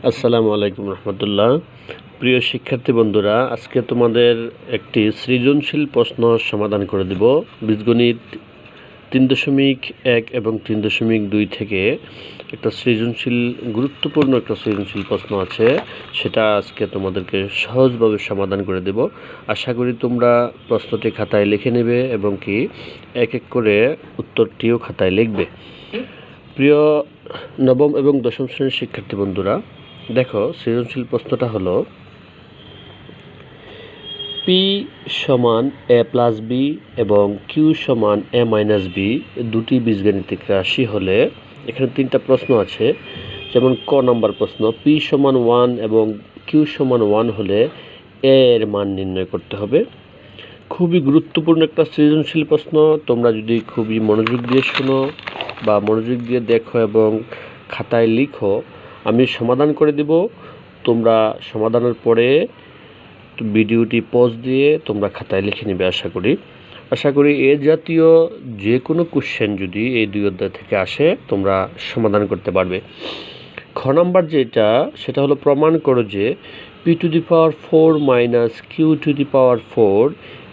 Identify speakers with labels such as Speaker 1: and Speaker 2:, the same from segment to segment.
Speaker 1: আসসালামু আলাইকুম রহমতুল্লাহ। প্রিয় শিক্ষার্থী বন্ধুরা, আজকে তোমাদের একটি সৃজনশীল প্রশ্ন সমাধান করে দেব। বীজগণিত 3.1 এবং 3.2 থেকে একটা গুরুত্বপূর্ণ একটা সৃজনশীল প্রশ্ন আছে, সেটা আজকে তোমাদেরকে সহজভাবে সমাধান করে দেব। আশা করি তোমরা প্রশ্নটি খাতায় লিখে নেবে এবং কি এক এক করে উত্তরটিও খাতায় লিখবে। প্রিয় নবম এবং দশম শ্রেণীর শিক্ষার্থী বন্ধুরা, দেখো সৃজনশীল প্রশ্নটা হলো পি সমান এ প্লাস বি এবং কিউ সমান এ মাইনাস বি দুটি বীজগাণিতিক রাশি হলে, এখানে তিনটা প্রশ্ন আছে। যেমন ক নাম্বার প্রশ্ন, পি সমান 1 এবং কিউ সমান 1 হলে এ এর মান নির্ণয় করতে হবে। খুবই গুরুত্বপূর্ণ একটা সৃজনশীল প্রশ্ন। তোমরা যদি খুবই মনোযোগ দিয়ে শোনো বা মনোযোগ দিয়ে দেখো এবং খাতায় লিখো, আমি সমাধান করে দেব। তোমরা সমাধানের পরে ভিডিওটি পজ দিয়ে তোমরা খাতায় লিখে নেবে। আশা করি এ জাতীয় যে কোনো কোশ্চেন যদি এই দুই অধ্যায় থেকে আসে, তোমরা সমাধান করতে পারবে। খ নাম্বার যেটা, সেটা হলো প্রমাণ করো যে p⁴ minus q⁴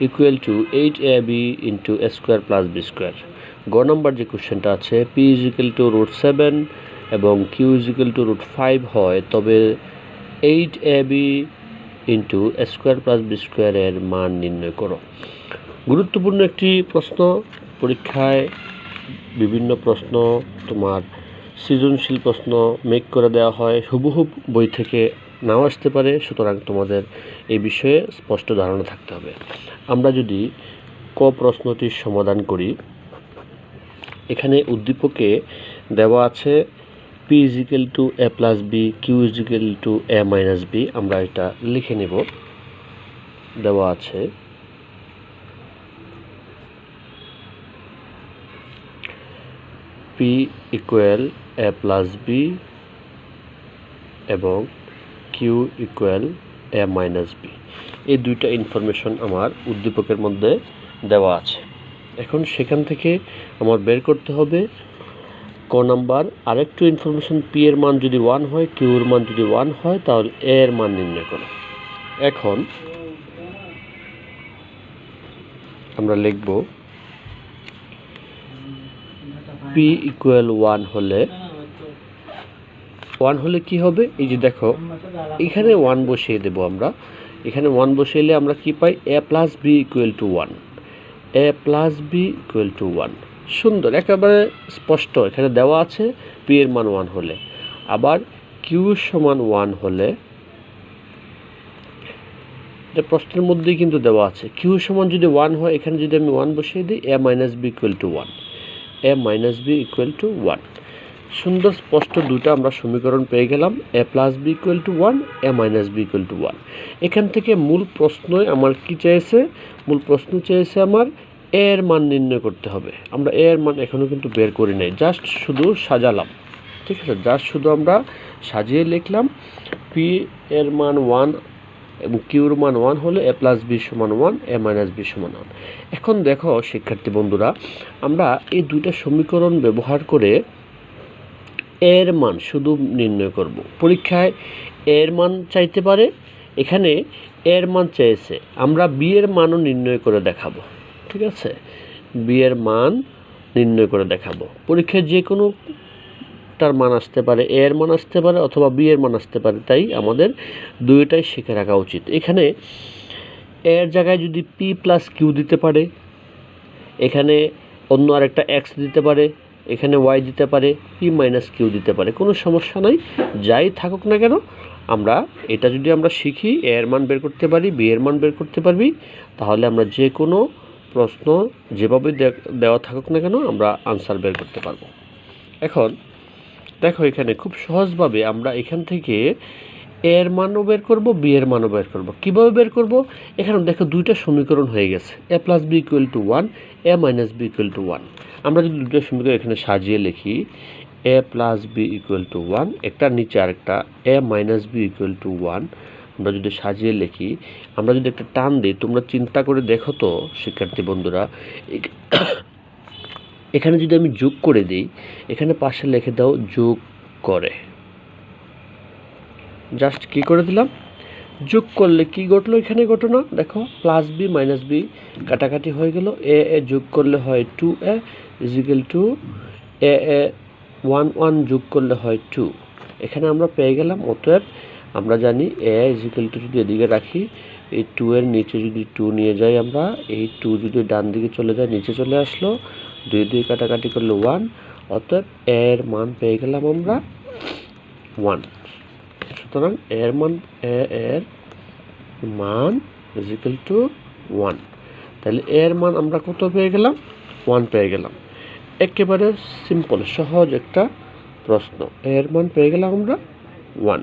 Speaker 1: equal to 8ab into a square plus b square. গ নাম্বার যে কোশ্চেনটা আছে, p √7 এবং q √5 হয়, তবে 8ab into a square plus b স্কোয়ারের মান নির্ণয় করো। গুরুত্বপূর্ণ একটি প্রশ্ন। পরীক্ষায় বিভিন্ন প্রশ্ন তোমার সৃজনশীল প্রশ্ন মেক করে দেওয়া হয়, হুবহু বই থেকে নাও আসতে পারে, সুতরাং তোমাদের এই বিষয়ে স্পষ্ট ধারণা থাকতে হবে। আমরা যদি ক প্রশ্নটির সমাধান করি, এখানে উদ্দীপকে দেওয়া আছে p = a plus b, q = a minus b. আমরা এটা লিখে নেব। দেওয়া আছে p = a প্লাস বি এবং q = a মাইনাস বি। এই দুইটা ইনফরমেশন আমার উদ্দীপকের মধ্যে দেওয়া আছে। এখন সেখান থেকে আমার বের করতে হবে ক নাম্বার আরেকটু ইনফরমেশন, পি এর মান যদি 1 হয়, কিউ এর মান যদি 1 হয়, তাহলে এ এর মান নির্ণয় করো। এখন আমরা লিখব p = 1 হলে কি হবে? এই যে দেখো, এখানে 1 বসিয়ে দেব আমরা। এখানে 1 বসাইলে আমরা কি পাই? a plus B equal to 1। a plus B equal to 1। সুন্দর, একেবারে স্পষ্ট এখানে দেওয়া আছে p এর মান 1 হলে। আবার q সমান 1 হলে, এটা প্রশ্নের মধ্যেই কিন্তু দেওয়া আছে। q সমান যদি 1 হয়, এখানে যদি আমি 1 বসিয়ে দিই, a minus B equal to 1। a minus B equal to 1। সুন্দর স্পষ্ট দুটো আমরা সমীকরণ পেয়ে গেলাম। a plus B equal to 1, a minus B equal to 1। এখান থেকে মূল প্রশ্নে আমার কি চেয়েছে? মূল প্রশ্ন চেয়েছে আমার a এর মান নির্ণয় করতে হবে। আমরা a এর মান এখনও কিন্তু বের করি নাই, জাস্ট শুধু সাজালাম। ঠিক আছে, জাস্ট শুধু আমরা সাজিয়ে লিখলাম p এর মান 1 এবং কিউর মান 1 হলে a প্লাস বি সমান 1, a মাইনাস বি সমান 1। এখন দেখো শিক্ষার্থী বন্ধুরা, আমরা এই দুইটা সমীকরণ ব্যবহার করে এর মান শুধু নির্ণয় করব। পরীক্ষায় এর মান চাইতে পারে, এখানে এর মান চেয়েছে, আমরা বি এর মানও নির্ণয় করে দেখাবো। ঠিক আছে, বি এর মান নির্ণয় করে দেখাবো। পরীক্ষায় যে কোনো তার মান আসতে পারে, এ এর মান আসতে পারে অথবা বি এর মান আসতে পারে, তাই আমাদের দুইটাই শিখে রাখা উচিত। এখানে এর জায়গায় যদি পি প্লাস কিউ দিতে পারে, এখানে অন্য আরেকটা এক্স দিতে পারে, এখানে ওয়াই দিতে পারে, পি মাইনাস কিউ দিতে পারে, কোনো সমস্যা নাই। যাই থাকুক না কেন, আমরা এটা যদি আমরা শিখি, এ এর মান বের করতে পারি, বি এর মান বের করতে পারবি, তাহলে আমরা যে কোনো প্রশ্ন যেভাবে দেওয়া থাকুক না কেন, আমরা আনসার বের করতে পারবো। এখন দেখো, এখানে খুব সহজভাবে আমরা এখান থেকে এর মানও বের করব, বি এর মানও বের করব। কীভাবে বের করব? এখানে দেখো দুইটা সমীকরণ হয়ে গেছে, a plus B equal to 1, a minus B equal to 1। আমরা যদি দুটো সমীকরণ এখানে সাজিয়ে লিখি, a plus B equal to 1, একটা নিচে আরেকটা a minus B equal to 1, আমরা যদি সাজিয়ে লিখি, আমরা যদি একটা টান দিই, তোমরা চিন্তা করে দেখো তো শিক্ষার্থী বন্ধুরা, এখানে যদি আমি যোগ করে দিই, এখানে পাশে লিখে দাও যোগ করে। জাস্ট কি করে দিলাম, যোগ করলে কি ঘটলো এখানে ঘটনা দেখো, প্লাস বি মাইনাস বি কাটাকাটি হয়ে গেল, এ এ যোগ করলে হয় 2a ইজিক্যাল টু এ এ 1 1 যোগ করলে হয় 2। এখানে আমরা পেয়ে গেলাম। অতএব আমরা জানি এ ইজিক্যাল টু যদি এদিকে রাখি, এই 2 এর নিচে যদি 2 নিয়ে যাই আমরা, এই 2 যদি ডান দিকে চলে যায় নিচে চলে আসলো, 2 2 কাটাকাটি করলে 1। অতএব এর মান পেয়ে গেলাম আমরা 1। সুতরাং এর মান ইজিক্যাল টু 1। তাহলে এর মান আমরা কত পেয়ে গেলাম, 1 পেয়ে গেলাম। একেবারে সিম্পল সহজ একটা প্রশ্ন, এর মান পেয়ে গেলাম আমরা 1।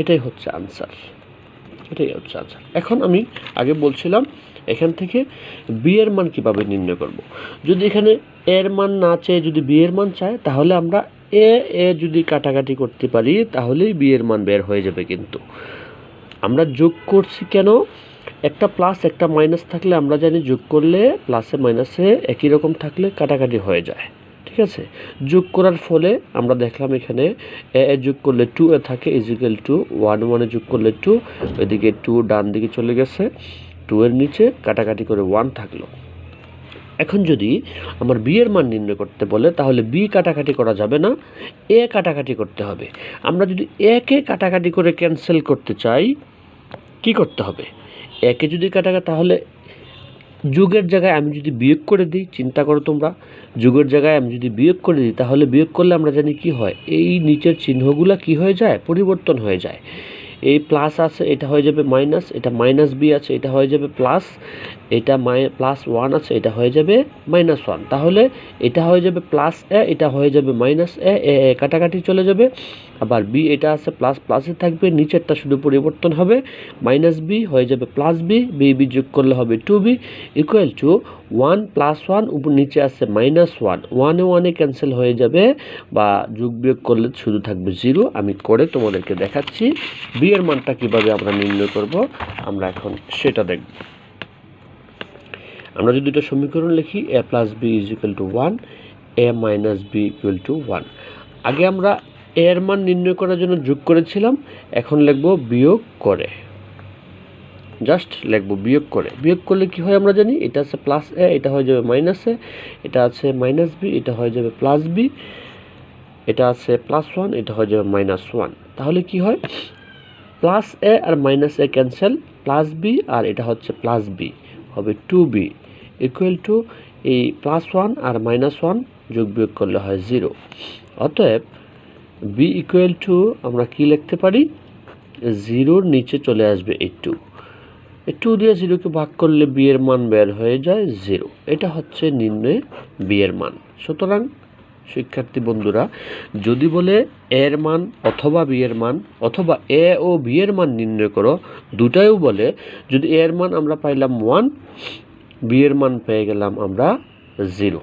Speaker 1: এটাই হচ্ছে আনসার। এখন আমি আগে বলছিলাম এখান থেকে বি এর মান কিভাবে নির্ণয় করব। যদি এখানে এর মান না চেয়ে যদি বি এর মান চায়, তাহলে আমরা এ যদি কাটাকাটি করতে পারি তাহলেই বি এর মান বের হয়ে যাবে। কিন্তু আমরা যোগ করছি কেন, একটা প্লাস একটা মাইনাস থাকলে আমরা জানি যোগ করলে প্লাসে মাইনাসে একই রকম থাকলে কাটাকাটি হয়ে যায়। ঠিক আছে, যোগ করার ফলে আমরা দেখলাম এখানে এ যোগ করলে 2 এ থাকে ইজিক্যাল টু 1 1 যোগ করলে 2, ওইদিকে 2 ডান দিকে চলে গেছে, 2 এর নিচে কাটাকাটি করে 1 থাকলো। এখন যদি আমার বি এর মান নির্ণয় করতে বলে, তাহলে বি কাটাকাটি করা যাবে না, এ কাটাকাটি করতে হবে। আমরা যদি এ কে কাটাকাটি করে ক্যান্সেল করতে চাই, কি করতে হবে, একে যদি কাটাকাটি, তাহলে যোগের জায়গায় আমি যদি বিয়োগ করে দিই, চিন্তা করো তোমরা, যোগের জায়গায় আমি যদি বিয়োগ করে দিই, তাহলে বিয়োগ করলে আমরা জানি কি হয়, এই নিচের চিহ্নগুলো কি হয়ে যায়, পরিবর্তন হয়ে যায়। এই প্লাস আছে এটা হয়ে যাবে মাইনাস, এটা মাইনাস বি আছে এটা হয়ে যাবে প্লাস, এটা প্লাস 1 আছে এটা হয়ে যাবে মাইনাস 1। তাহলে এটা হয়ে যাবে প্লাস এ, এটা হয়ে যাবে মাইনাস এ, এ কাটাকাটি চলে যাবে। আবার বি এটা আছে প্লাস প্লাসে থাকবে, নিচেরটা শুধু পরিবর্তন হবে, মাইনাস বি হয়ে যাবে প্লাস বি, বি যোগ করলে হবে 2b ইকুয়াল টু 1 প্লাস 1, উপর নিচে আছে মাইনাস 1, 1 1 ক্যান্সেল হয়ে যাবে, বা যোগ বিয়োগ করলে শুধু থাকবে 0। আমি করে তোমাদেরকে দেখাচ্ছি বি এর মানটা কিভাবে আমরা নির্ণয় করব, আমরা এখন সেটা দেখব। আমরা যদি দুটো সমীকরণ লিখি, a plus B is equal to 1, a minus B equal to 1। আগে আমরা a এর মান নির্ণয় করার জন্য যোগ করেছিলাম, এখন লিখব বিয়োগ করে, জাস্ট লিখব বিয়োগ করে। বিয়োগ করলে কি হয় আমরা জানি, এটা আছে প্লাস এ, এটা হয়ে যাবে মাইনাস এ, এটা আছে মাইনাস বি, এটা হয়ে যাবে প্লাস বি, এটা আছে প্লাস 1, এটা হয়ে যাবে মাইনাস 1। তাহলে কি হয়, প্লাস এ আর মাইনাস এ ক্যান্সেল, প্লাস বি আর এটা হচ্ছে প্লাস বি হবে 2b ইকুয়াল টু এই প্লাস 1 আর মাইনাস 1 যোগ বিয়োগ করলে হয় 0। অতএব বি ইকুয়াল টু আমরা কি লিখতে পারি, 0-র নিচে চলে আসবে এই 2, এই 2 দিয়ে 0কে ভাগ করলে বি এর মান বের হয়ে যায় 0। এটা হচ্ছে নির্ণয় বি এর মান। সুতরাং শিক্ষার্থী বন্ধুরা, যদি বলে এর মান অথবা বি এর মান, অথবা এ ও বি এর মান নির্ণয় করো, দুটাইও বলে, যদি এ এর মান আমরা পাইলাম 1, বি এর মান পেয়ে গেলাম আমরা 0।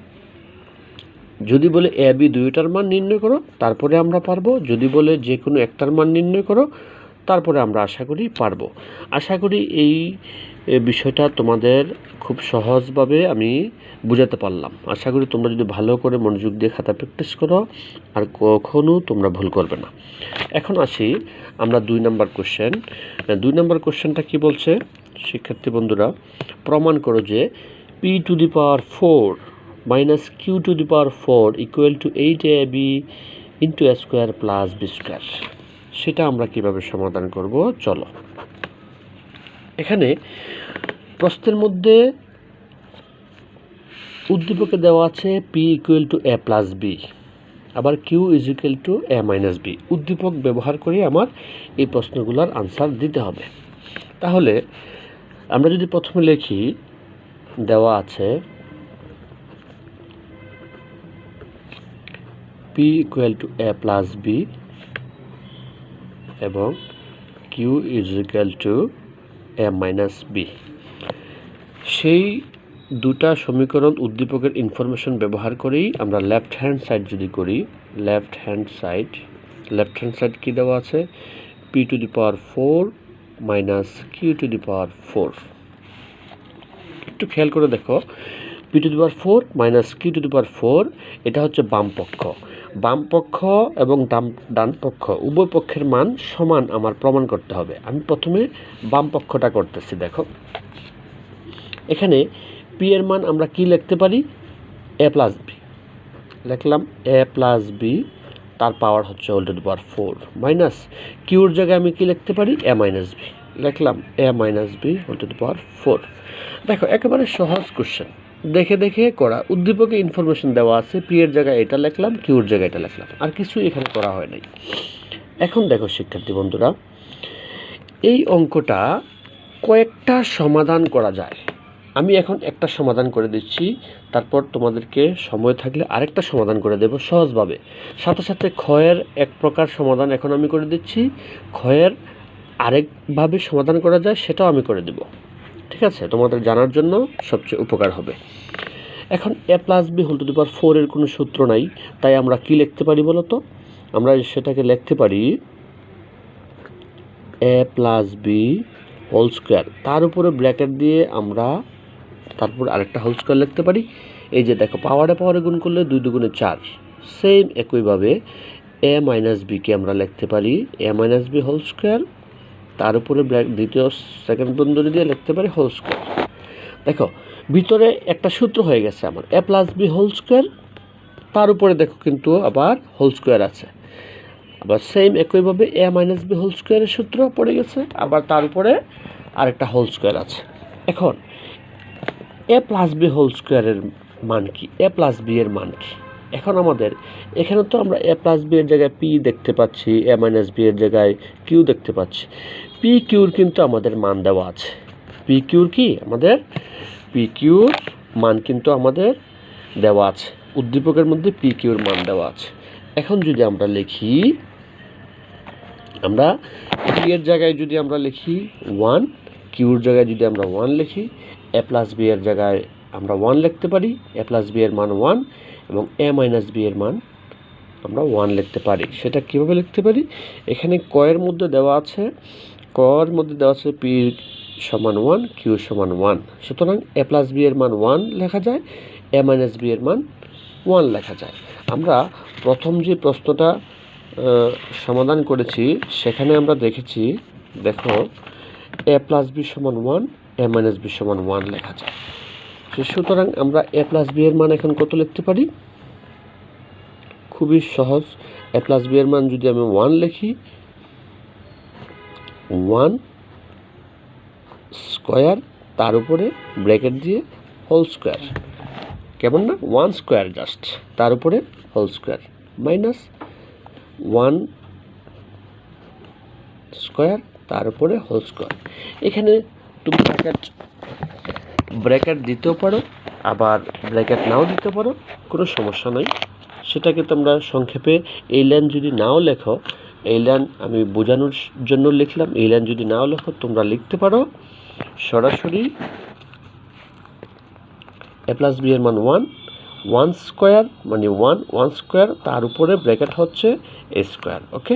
Speaker 1: যদি বলে এ বি দুইটার মান নির্ণয় করো, তারপরে আমরা পারবো। যদি বলে যে কোনো একটার মান নির্ণয় করো, তারপরে আমরা আশা করি পারবো। আশা করি এই বিষয়টা তোমাদের খুব সহজভাবে আমি বুঝাতে পারলাম। আশা করি তোমরা যদি ভালো করে মনোযোগ দিয়ে খাতা প্র্যাকটিস করো, আর কখনো তোমরা ভুল করবে না। এখন আসি আমরা 2 নম্বর কোশ্চেন। 2 নম্বর কোশ্চেনটা কি বলছে, শিক্ষার্থী বন্ধুরা, প্রমাণ করো যে p to the power 4 minus Q to the power 4 equal to 8ab into a square plus B square. সেটা আমরা কিভাবে সমাধান করব, চলো। এখানে প্রশ্নের মধ্যে উদ্দীপকে দেওয়া আছে P equal to A plus B, আবার Q is equal to A minus B. উদ্দীপক ব্যবহার করে আমার এই প্রশ্নগুলোর আনসার দিতে হবে। তাহলে আমরা যদি প্রথমে লিখি, দেওয়া আছে P equal to A plus B এবং Q is equal to A minus B. সেই দুটা সমীকরণ উদ্দীপকের ইনফরমেশন ব্যবহার করেই আমরা লেফট হ্যান্ড সাইড যদি করি, লেফট হ্যান্ড সাইড কি দেওয়া আছে, P to the power 4 minus Q to the power 4। একটু খেয়াল করে দেখো, P to the power 4 minus Q to the power 4, এটা হচ্ছে বাম পক্ষ। বাম পক্ষ এবং ডান পক্ষ উভয় পক্ষের মান সমান আমার প্রমাণ করতে হবে। আমি প্রথমে বাম পক্ষটা করতেছি। দেখো এখানে পি এর মান আমরা কি লিখতে পারি, এ প্লাস বি লিখলাম, এ প্লাস বি তার পাওয়ার হচ্ছে whole to the power 4 minus কিউর জায়গায় আমি কি লিখতে পারি, এ মাইনাস বি লিখলাম, A minus B whole to the power 4। দেখো একেবারে সহজ কোশ্চেন, দেখে দেখে করা, উদ্দীপকে ইনফরমেশন দেওয়া আছে, পি এর জায়গায় এটা লিখলাম, কিউর জায়গায় এটা লিখলাম, আর কিছুই এখানে করা হয় নাই। এখন দেখো শিক্ষার্থী বন্ধুরা, এই অঙ্কটা কয়েকটা সমাধান করা যায়। আমি এখন একটা সমাধান করে দিচ্ছি, তারপর তোমাদেরকে সময় থাকলে আরেকটা সমাধান করে দেব সহজভাবে। সাথে সাথে ক্ষয়ের এক প্রকার সমাধান এখন আমি করে দিচ্ছি, ক্ষয়ের আরেকভাবে সমাধান করা যায় সেটাও আমি করে দেব। ঠিক আছে, তোমাদের জানার জন্য সবচেয়ে উপকার হবে। এখন A plus B whole to the power 4 এর কোনো সূত্র নাই, তাই আমরা কি লিখতে পারি বলো তো? আমরা সেটাকে লিখতে পারি A plus B whole square, তার উপরে ব্র্যাকেট দিয়ে আমরা তারপর আরেকটা হোল স্কোয়ার লিখতে পারি। এই যে দেখো পাওয়ারে গুণ করলে 2 দুগুণে 4, সেম একইভাবে এ মাইনাস বিকে আমরা লিখতে পারি A minus B whole square, তার উপরে দ্বিতীয় সেকেন্ড বন্ধনী দিয়ে লিখতে পারি হোল স্কোয়ার। দেখো ভিতরে একটা সূত্র হয়ে গেছে আমার, এ প্লাস বি হোল স্কোয়ার, তার উপরে দেখো কিন্তু আবার হোল স্কোয়ার আছে, আবার সেম একইভাবে এ মাইনাস বি হোল স্কোয়ারের সূত্র পড়ে গেছে, আবার তার উপরে আরেকটা হোল স্কোয়ার আছে। এখন এ প্লাস বি হোল স্কোয়ারের মান কি, এ প্লাস বি এর মান কি? এখন আমাদের এখানে তো আমরা এ প্লাস বি এর জায়গায় পি দেখতে পাচ্ছি, এ মাইনাস বি এর জায়গায় কিউ দেখতে পাচ্ছি। পি কিউর কিন্তু আমাদের মান দেওয়া আছে, পি কিউর কি আমাদের পি কিউর মান কিন্তু আমাদের দেওয়া আছে, উদ্দীপকের মধ্যে পি কিউর মান দেওয়া আছে। এখন যদি আমরা লিখি, আমরা পি এর জায়গায় যদি আমরা লিখি 1, কিউর জায়গায় যদি আমরা 1 লিখি, এ প্লাস বি এর জায়গায় আমরা 1 লিখতে পারি, এ প্লাস বি এর মান 1 এবং এ মাইনাস বি এর মান আমরা 1 লিখতে পারি। সেটা কীভাবে লিখতে পারি, এখানে কয়ের মধ্যে দেওয়া আছে, কয়ের মধ্যে দেওয়া আছে পি সমান 1, কিউ সমান 1, সুতরাং এ প্লাস বি এর মান 1 লেখা যায়, এ মাইনাস বি এর মান 1 লেখা যায়। আমরা প্রথম যে প্রশ্নটা সমাধান করেছি সেখানে আমরা দেখেছি, দেখো এ প্লাস বি সমান 1, এ মাইনাস বি সমান 1 লেখা যায়। সুতরাং আমরা এ প্লাস বি এর মান এখন কত লিখতে পারি, খুবই সহজ, এ প্লাস বি এর মান যদি আমি 1 লিখি, 1 স্কোয়ার তার উপরে ব্র্যাকেট দিয়ে হোল স্কোয়ার, কেমন না, 1 স্কোয়ার জাস্ট তার উপরে হোল স্কোয়ার, মাইনাস 1 স্কোয়ার তার উপরে হোল স্কোয়ার। এখানে তুমি ব্র্যাকেট দিতেও পারো, আবার ব্র্যাকেট নাও দিতে পারো, কোনো সমস্যা নাই। সেটাকে তোমরা সংক্ষেপে এই লাইন যদি নাও লেখো, এই লাইন আমি বোঝানোর জন্য লিখলাম, এই লাইন যদি নাও লেখো তোমরা লিখতে পারো সরাসরি এ প্লাস বি এর মান 1, 1 স্কোয়ার মানে 1 স্কোয়ার তার উপরে ব্র্যাকেট হচ্ছে এ square, okay,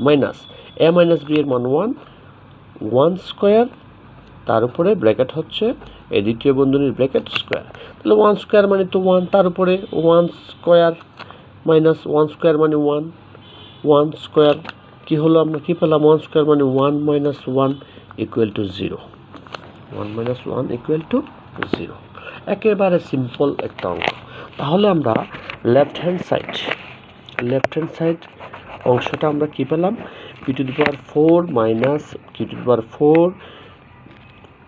Speaker 1: minus A minus B এর মান 1 স্কোয়ার তার উপরে ব্র্যাকেট হচ্ছে এই দ্বিতীয় বন্ধনীর ব্র্যাকেট স্কোয়ার। তাহলে 1 স্কোয়ার মানে তো 1, তার উপরে 1 স্কোয়ার মাইনাস 1 স্কোয়ার মানে 1 স্কোয়ার কি হলো, আমরা কি পেলাম, 1 স্কোয়ার মানে 1 minus 1 equal to 0, 1 minus 1 equal to 0। একেবারে সিম্পল একটা অঙ্ক। তাহলে আমরা লেফট হ্যান্ড সাইড অংশটা আমরা কি পেলাম, P to the power 4 minus Q to the power 4,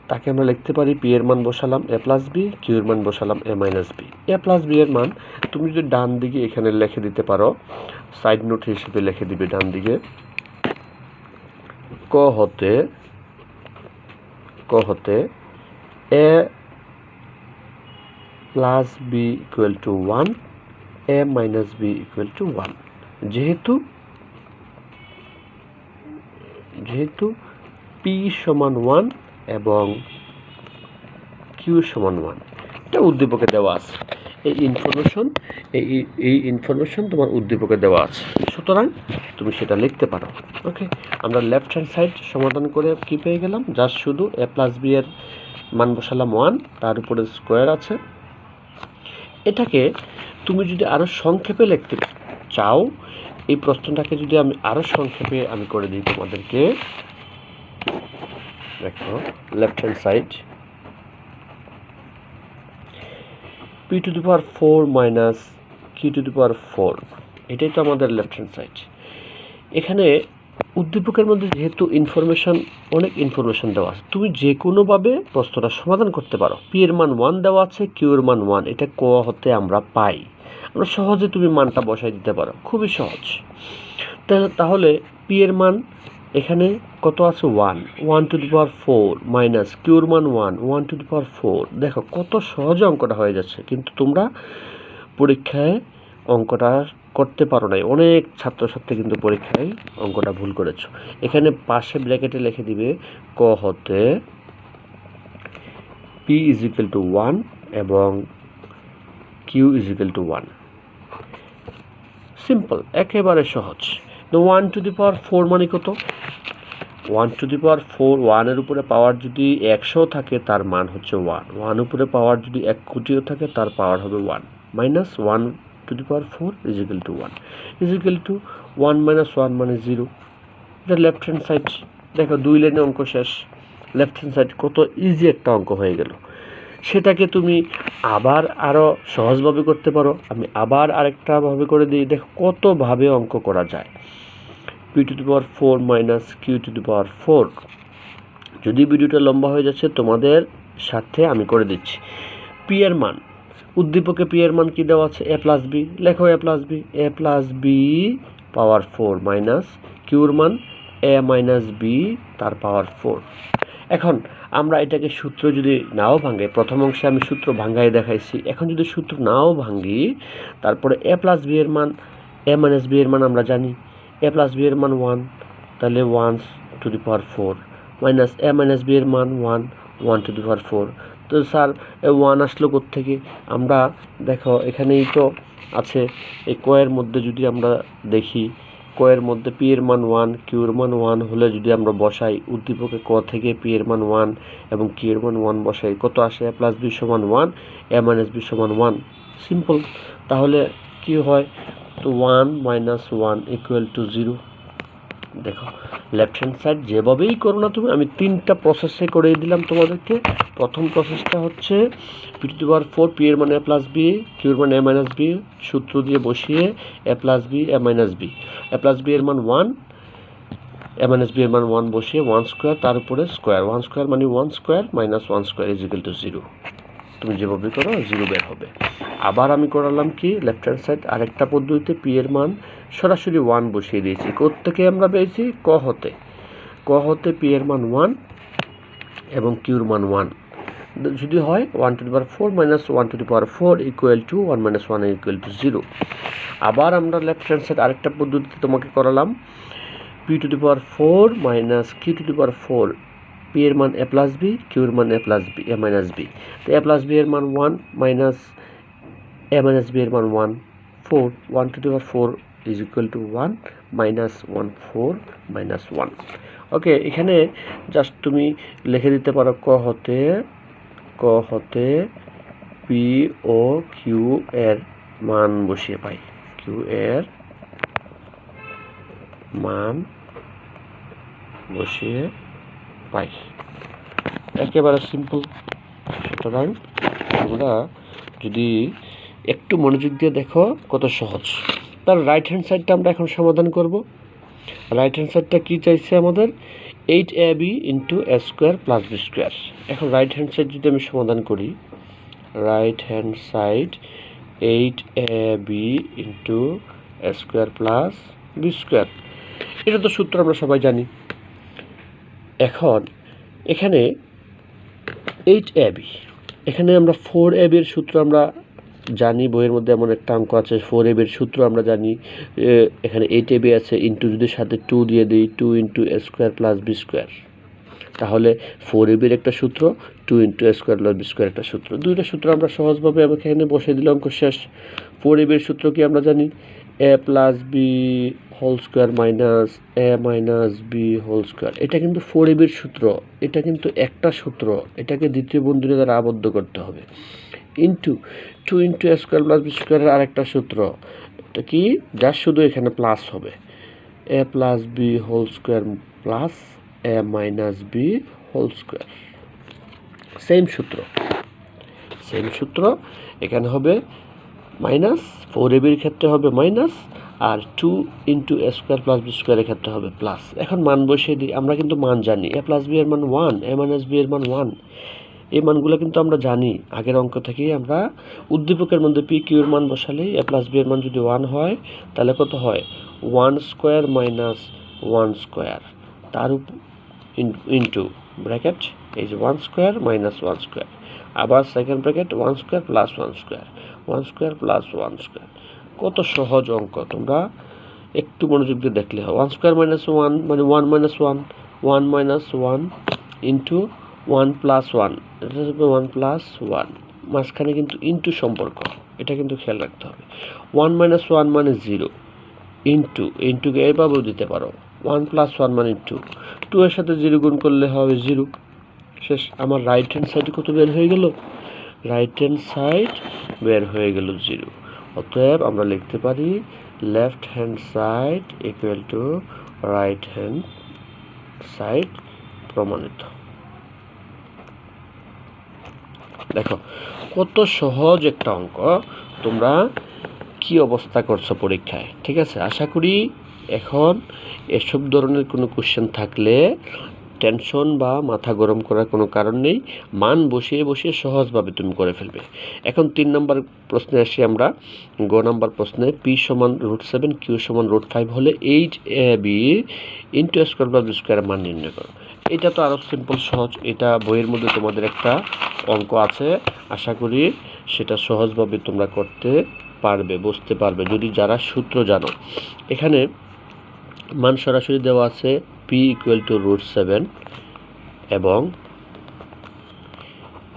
Speaker 1: তাকে আমরা লিখতে পারি পি এর মান বসালাম এ প্লাস বি, কিউ এর মান বসালাম এ মাইনাস বি। এ প্লাস বি এর মান তুমি যদি ডান দিকে এখানে লিখে দিতে পারো, সাইড নোট হিসেবে লিখে দিবে ডান দিকে, ক হতে A plus B equal to 1, A minus B equal to 1, যেহেতু পি সমান 1 এবং কিউ সমান 1, এটা উদ্দীপকে দেওয়া আছে, এই ইনফরমেশন তোমার উদ্দীপকে দেওয়া আছে, সুতরাং তুমি সেটা লিখতে পারো। ওকে, আমরা লেফট হ্যান্ড সাইড সমাধান করে কি পেয়ে গেলাম, জাস্ট শুধু এ প্লাস বি এর মান বসালাম 1, তার উপরে স্কোয়ার আছে। এটাকে তুমি যদি আরো সংক্ষেপে লিখতে চাও, এই প্রশ্নটাকে যদি আমি আরও সংক্ষেপে আমি করে দিই তোমাদেরকে, দেখো left hand side p to the power 4 minus q to the power 4, এটাই তো আমাদের লেফট হ্যান্ড সাইড। এখানে উদ্দীপকের মধ্যে যেহেতু অনেক ইনফরমেশন দেওয়া আছে, তুমি যে কোনোভাবে প্রশ্নটা সমাধান করতে পারো। পি এর মান 1 দেওয়া আছে, কিউ এর মান 1, এটা ক হতে আমরা পাই। আমরা সহজে তুমি মানটা বসাই দিতে পারো, খুবই সহজ। তাহলে পি এর মান এখানে কত আছে? 1 টু দি পাওয়ার 4 মাইনাস কিউর মান 1 টু দি পাওয়ার 4। দেখো কত সহজে অঙ্কটা হয়ে যাচ্ছে, কিন্তু তোমরা পরীক্ষায় অঙ্কটা করতে পারো নাই। অনেক ছাত্রছাত্রী কিন্তু পরীক্ষায় অঙ্কটা ভুল করেছো। এখানে পাশে ব্র্যাকেটে লিখে দিবে ক হতে p ইজ ইকুয়াল টু 1 এবং q is equal to 1। Simple, একেবারে সহজ। 1 টু দি পাওয়ার 4 মানে কত? 1 টু দি পাওয়ার 4, 1 এর উপরে পাওয়ার যদি 100 থাকে তার মান হচ্ছে 1, 1 উপরে পাওয়ার যদি 1 কোটিও থাকে তার পাওয়ার হবে 1, minus 1 two the power 4 is equal to 1, is equal to 1 minus 1 মানে 0। এটা লেফট হ্যান্ড সাইড। দেখো 2 লাইনে অঙ্ক শেষ। লেফট হ্যান্ড সাইড কত ইজি একটা অঙ্ক হয়ে গেল। সেটাকে তুমি আবার আরও সহজভাবে করতে পারো। আমি আবার আরেকটা ভাবে করে দিই, দেখো কতভাবে অঙ্ক করা যায়। p to the power 4 minus q to the power 4। যদি ভিডিওটা লম্বা হয়ে যাচ্ছে তোমাদের সাথে আমি করে দিচ্ছি। p এর মান, উদ্দীপকে p এর মান কি দেওয়া আছে? a plus b। লেখো a plus b power 4 minus q এর মান a মাইনাস b তার পাওয়ার 4। এখন আমরা এটাকে সূত্র যদি নাও ভাঙাই, প্রথম অংশে আমি সূত্র ভাঙাই দেখাইছি, এখন যদি সূত্র নাও ভাঙি, তারপরে a প্লাস b এর মান, a মাইনাস b এর মান আমরা জানি, a প্লাস b এর মান 1, তাহলে 1 two the power 4 minus a minus b এর মান 1 টু দি পাওয়ার 4। তো স্যার 1 আসলো কোত্থেকে? আমরা দেখো এখানেই তো আছে, এই কয়ের মধ্যে যদি আমরা দেখি, কয়ের মধ্যে পি এর মান 1, কিউ এর মান 1 হলে যদি আমরা বসাই, উদ্দীপকে ক থেকে পি এর মান 1 এবং কিউ এর মান 1 বসাই, কত আসে? a প্লাস b সমান 1, a মাইনাস b সমান 1। সিম্পল। তাহলে কি হয়? তো 1 মাইনাস 1 ইকুয়াল টু 0। দেখো লেফট হ্যান্ড সাইড যেভাবেই করো না তুমি, আমি 3টা প্রসেসে করে দিলাম তোমাদেরকে। প্রথম প্রসেসটা হচ্ছে p to the power 4, p এর মান a প্লাস b, q এর মান a মাইনাস b, সূত্র দিয়ে বসিয়ে a plus b, a minus b, a plus b এর মান 1, a মাইনাস b এর মান 1 বসিয়ে 1 স্কোয়ার, তার উপরে স্কোয়ার, 1 স্কোয়ার মানে 1 square minus 1 square is equal two 0। তুমি যেভাবে করো 0 বের হবে। আবার আমি করালাম কি, লেফট হ্যান্ড সাইড আরেকটা পদ্ধতিতে p এর মান সরাসরি 1 বসিয়ে দিয়েছি। কোত্থেকে আমরা পেয়েছি? ক হতে p এর মান 1 এবং q এর মান 1 যদি হয় 1 two the power 4 minus 1 two the power 4 equal to 1 minus 1 equal to 0। আবার আমরা লেফট হ্যান্ড সাইড আরেকটা পদ্ধতিতে তোমাকে করালাম, p to the power 4 minus q to the power 4, p এর মান a প্লাস b, q এর মান a plus b, a minus b। তো a প্লাস b এর মান 1 মাইনাস a মাইনাস b এর মান 1, 4, 1 two the power 4 is equal to 1 minus 1, 4 minus 1। ওকে, এখানে জাস্ট তুমি লিখে দিতে পারো ক হতে p ও q এর মান বসিয়ে পাই, q এর মান বসিয়ে পাই। একেবারে সিম্পল। সুতরাং তোমরা যদি একটু মনোযোগ দিয়ে দেখো কত সহজ। তার রাইট হ্যান্ড সাইডটা আমরা এখন সমাধান করব। রাইট হ্যান্ড সাইডটা কি চাইছে আমাদের? 8ab into a square plus b square. এখন রাইট হ্যান্ড সাইড যদি আমি সমাধান করি, right hand side 8ab into a square plus b square, এটা তো সূত্র আমরা সবাই জানি। এখন এখানে 8ab, এখানে আমরা 4ab এর সূত্র আমরা জানি, বইয়ের মধ্যে এমন একটা অঙ্ক আছে 4ab এর সূত্র আমরা জানি। এখানে 8ab আছে, ইন্টু যদি সাথে 2 দিয়ে দিই, 2 into a square plus b square, তাহলে 4ab এর একটা সূত্র, 2 into a square plus b square একটা সূত্র। দুইটা সূত্র আমরা সহজভাবে এখানে বসে দিলে অঙ্ক শেষ। 4ab এর সূত্র কি আমরা জানি? a plus b whole square minus a minus b whole square. এটা কিন্তু 4ab এর সূত্র, এটা কিন্তু একটা সূত্র, এটাকে দ্বিতীয় বন্ধনী দ্বারা আবদ্ধ করতে হবে। Into 2 into a square plus b স্কোয়ারের আরেকটা সূত্র, এটা কি যা শুধু এখানে প্লাস হবে A plus B whole square plus A minus B whole square. Same সূত্র এখানে হবে মাইনাস, 4ab ক্ষেত্রে হবে মাইনাস, আর 2 into A square plus B স্কোয়ারের ক্ষেত্রে হবে প্লাস। এখন মান বসিয়ে দিই, আমরা কিন্তু মান জানি এ প্লাস বি এর মান 1, এ মাইনাস বি এর মান 1, এই মানগুলো কিন্তু আমরা জানি আগের অঙ্ক থেকেই। আমরা উদ্দীপকের মধ্যে পি কিউর মান বসালেই এ প্লাস বি এর মান যদি 1 হয় তাহলে কত হয় 1 স্কোয়ার মাইনাস 1 স্কোয়ার তার ইন্টু ব্র্যাকেট এই যে 1 স্কোয়ার মাইনাস 1 স্কোয়ার, আবার second bracket 1 square plus 1 square, 1 square plus 1 square. কত সহজ অঙ্ক, তোমরা একটু মনোযোগ দিয়ে দেখলে হয়। 1 স্কোয়ার মাইনাস 1 মানে 1 মাইনাস 1, 1 মাইনাস 1 ইন্টু 1 প্লাস 1, এটা হবে 1 প্লাস 1, মাঝখানে কিন্তু ইন্টু সম্পর্ক, এটা কিন্তু খেয়াল রাখতে হবে। 1 মাইনাস 1 মানে 0, ইন্টুকে এভাবেও দিতে পারো, 1 প্লাস 1 মানে 2, 2 এর সাথে 0 গুণ করলে হবে 0, শেষ। আমার রাইট হ্যান্ড সাইডে কত বের হয়ে গেল, রাইট হ্যান্ড সাইড বের হয়ে গেল 0। অতএব আমরা লিখতে পারি left hand side equal to right hand side প্রমাণিত। দেখো কত সহজ একটা অঙ্ক, তোমরা কি অবস্থা করছো পরীক্ষায়, ঠিক আছে? আশা করি এখন এসব ধরনের কোনো কোশ্চেন থাকলে টেনশন বা মাথা গরম করার কোনো কারণ নেই, মান বসিয়ে বসিয়ে সহজভাবে তুমি করে ফেলবে। এখন 3 নম্বর প্রশ্নে আসি আমরা। গ নম্বর প্রশ্নে পি সমান √7 কিউ সমান √5 হলে HAB into A square plus B স্কোয়ারের মান নির্ণয় করো। এটা তো আরও সিম্পল সহজ, এটা বইয়ের মধ্যে তোমাদের একটা অঙ্ক আছে, আশা করি সেটা সহজভাবে তোমরা করতে পারবে, বুঝতে পারবে যদি যারা সূত্র জানো। এখানে মান সরাসরি দেওয়া আছে পি ইকুয়াল টু √7 এবং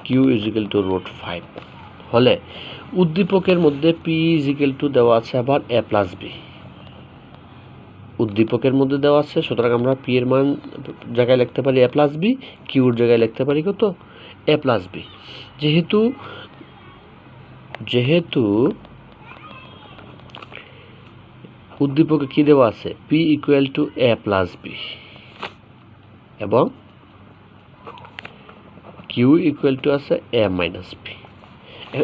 Speaker 1: কিউ ইজ ইকুয়াল টু √5 হলে উদ্দীপকের মধ্যে পি ইজ ইকুয়াল টু দেওয়া আছে আবার এ প্লাস বি, উদ্দীপকের মধ্যে দেওয়া আছে, সুতরাং আমরা পি এর মান জায়গায় লিখতে পারি এ প্লাস বি, কিউর জায়গায় লিখতে পারি কত এ প্লাস বি। যেহেতু উদ্দীপকে কি দেওয়া আছে P equal to A plus B এবং কিউ ইকুয়াল টু আছে এ মাইনাস বি,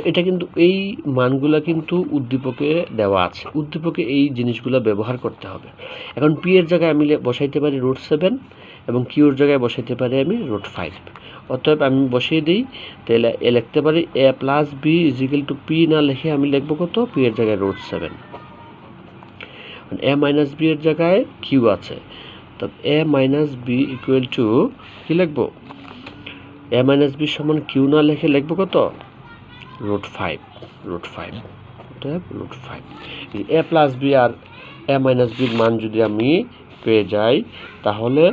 Speaker 1: এটা কিন্তু এই মানগুলা কিন্তু উদ্দীপকে দেওয়া আছে, উদ্দীপকে এই জিনিসগুলো ব্যবহার করতে হবে। এখন পি এর জায়গায় আমি বসাইতে পারি √7 এবং কিউর জায়গায় বসাইতে পারি আমি √5। অতএব আমি বসিয়ে দিই, তাহলে এ লিখতে পারি A plus B is equal to P না লিখে আমি লিখবো কত পি এর জায়গায় √7, এ মাইনাস বি এর জায়গায় কিউ আছে, তো এ মাইনাস বি ইকুয়াল টু কি লিখবো এ মাইনাস বি সমান কিউ না লিখে লিখবো কত √5, এ প্লাস বি আর এ মাইনাস বির মান যদি আমি পেয়ে যাই তাহলে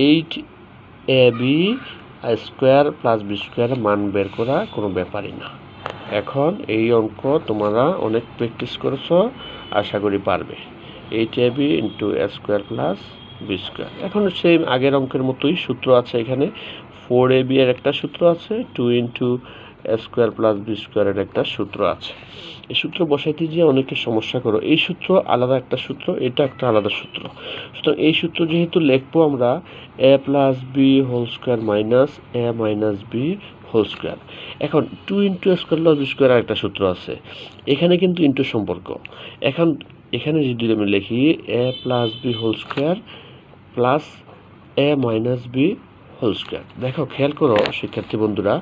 Speaker 1: 8ab স্কোয়ার প্লাস বি স্কোয়ারের মান বের করা কোনো ব্যাপারই না। এখন এই অঙ্ক তোমরা অনেক প্র্যাকটিস করেছো, আশা করি পারবে। 8ab into A square plus B square, এখন সেই আগের অঙ্কের মতোই সূত্র আছে, এখানে 4ab এর একটা সূত্র আছে, 2 into A square plus B স্কোয়ারের একটা সূত্র আছে। এই সূত্র বসাইতে গিয়ে অনেকে সমস্যা করো, এই সূত্র আলাদা একটা সূত্র, এটা একটা আলাদা সূত্র, সুতরাং এই সূত্র যেহেতু লিখবো আমরা A plus B whole square minus A minus B whole square. এখন 2 into A square plus B square একটা সূত্র আছে, এখানে কিন্তু ইন্টু সম্পর্ক। এখন এখানে যদি আমি লিখি A plus B whole square plus A minus B whole square, দেখো খেয়াল করো শিক্ষার্থী বন্ধুরা,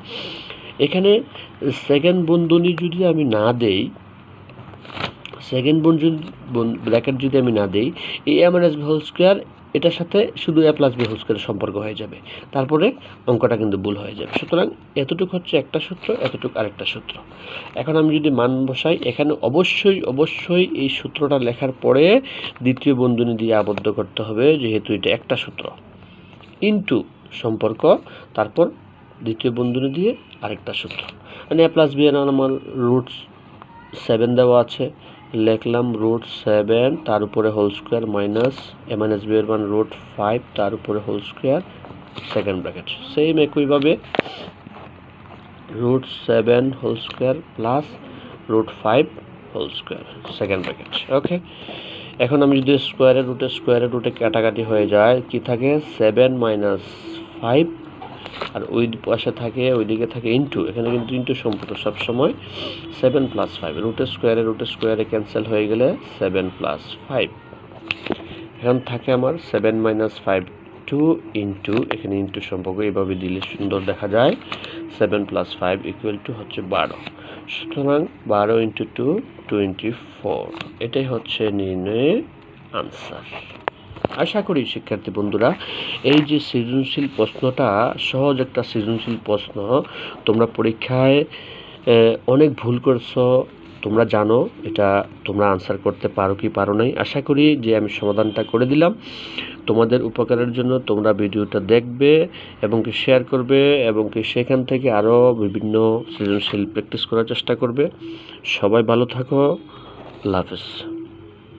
Speaker 1: এখানে সেকেন্ড বন্ধনী যদি আমি না দেই, সেকেন্ড ব্র্যাকেট যদি আমি না দেই, এই এ মাইনাস বি হোল স্কোয়ার এটার সাথে শুধু এ প্লাস বি হোল স্কোয়ারের সম্পর্ক হয়ে যাবে, তারপরে অঙ্কটা কিন্তু ভুল হয়ে যাবে। সুতরাং এতটুকু হচ্ছে একটা সূত্র, এতটুকু আরেকটা সূত্র। এখন আমি যদি মান বসাই, এখানে অবশ্যই এই সূত্রটা লেখার পরে দ্বিতীয় বন্ধনী দিয়ে আবদ্ধ করতে হবে, যেহেতু এটা একটা সূত্র, ইন্টু সম্পর্ক, তারপর দ্বিতীয় বন্ধনী দিয়ে আরেকটা সূত্র। মানে এ প্লাস বি এর আমার √7 দেওয়া আছে, লিখলাম √7 তার উপরে whole square minus A minus B এর মান √5 তার উপরে whole square second bracket, same একইভাবে √7 whole square plus √5 whole square second bracket. Okay, এখন আমি যদি স্কোয়ারের রুটে কাটাকাটি হয়ে যায়, কি থাকে 7 - 5, আর ওই পাশে থাকে, ওইদিকে থাকে ইন্টু, এখানে কিন্তু ইন্টু সম্পূর্ণ সবসময় 7 + 5, রুটে স্কোয়ারে ক্যান্সেল হয়ে গেলে 7 + 5, এখন থাকে আমার 7 - 5 2 ইন্টু, এখানে ইন্টু সম্পর্ক এভাবে দিলে সুন্দর দেখা যায়, 7 + 5 = হচ্ছে 12। সুতরাং 12 × 2 24, এটাই হচ্ছে নির্ণয়ের আনসার। আশা করি শিক্ষার্থী বন্ধুরা এই যে সৃজনশীল প্রশ্নটা সহজ একটা সৃজনশীল প্রশ্ন, তোমরা পরীক্ষায় অনেক ভুল করছো, তোমরা জানো এটা তোমরা আনসার করতে পারো কি পারো নাই। আশা করি যে আমি সমাধানটা করে দিলাম তোমাদের উপকারের জন্য। তোমরা ভিডিওটা দেখবে এবং কি শেয়ার করবে এবং কি সেখান থেকে আরও বিভিন্ন সৃজনশীল প্র্যাকটিস করার চেষ্টা করবে। সবাই ভালো থাকো, আল্লাহ হাফেজ।